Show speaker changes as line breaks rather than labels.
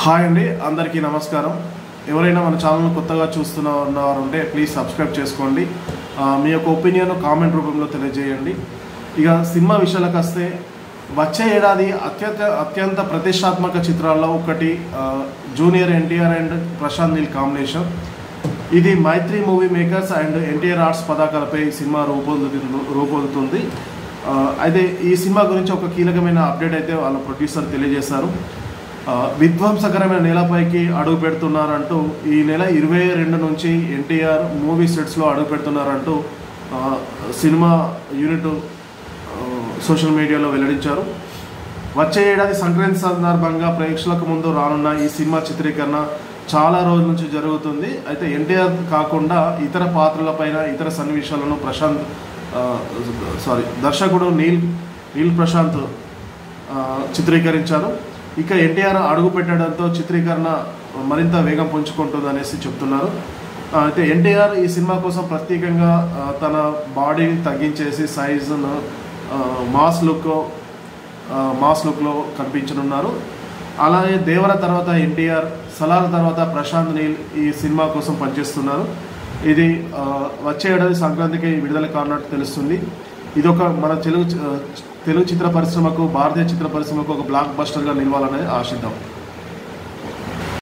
Hi అండి, అందరికీ నమస్కారం. ఎవరైనా మన ఛానల్ను కొత్తగా చూస్తున్నవారు ఉంటే ప్లీజ్ సబ్స్క్రైబ్ చేసుకోండి. మీ యొక్క ఒపీనియన్ కామెంట్ రూపంలో తెలియజేయండి. ఇక సినిమా విషయాలకు వస్తే వచ్చే ఏడాది అత్యంత ప్రతిష్టాత్మక చిత్రాల్లో ఒకటి junior NTR and Prashanth Neel combination. ఇది Mythri movie makers and NTR arts పతాకాలపై సినిమా రూపొందుతుంది. అయితే ఈ సినిమా గురించి ఒక కీలకమైన అప్డేట్ అయితే వాళ్ళ ప్రొడ్యూసర్ తెలియజేశారు. విధ్వంసకరమైన నేలపైకి అడుగు పెడుతున్నారంటూ ఈ నెల 22 నుంచి ఎన్టీఆర్ మూవీ సెట్స్లో అడుగు పెడుతున్నారంటూ సినిమా యూనిట్ సోషల్ మీడియాలో వెల్లడించారు. వచ్చే ఏడాది సంక్రాంతి సందర్భంగా ప్రేక్షకులకు ముందు రానున్న ఈ సినిమా చిత్రీకరణ చాలా రోజుల నుంచి జరుగుతుంది. అయితే ఎన్టీఆర్ కాకుండా ఇతర పాత్రలపైన ఇతర సన్నివేశాలను దర్శకుడు నీల్ ప్రశాంత్ చిత్రీకరించారు. ఇక ఎన్టీఆర్ అడుగు పెట్టడంతో చిత్రీకరణ మరింత వేగం పుంజుకుంటుంది అనేసి చెప్తున్నారు. అయితే ఎన్టీఆర్ ఈ సినిమా కోసం ప్రత్యేకంగా తన బాడీని తగ్గించేసి సైజును మాస్ లుక్లో కనిపించనున్నారు. అలాగే దేవర తర్వాత ఎన్టీఆర్, సలార్ తర్వాత ప్రశాంత్ నీల్ ఈ సినిమా కోసం పనిచేస్తున్నారు. ఇది వచ్చే ఏడాది సంక్రాంతికి విడుదల కానున్నట్టు తెలుస్తుంది. ఇదొక మన తెలుగు చిత్ర పరిశ్రమకు, భారతీయ చిత్ర పరిశ్రమకు ఒక బ్లాక్ బస్టర్గా నిలవాలని ఆశిద్దాం.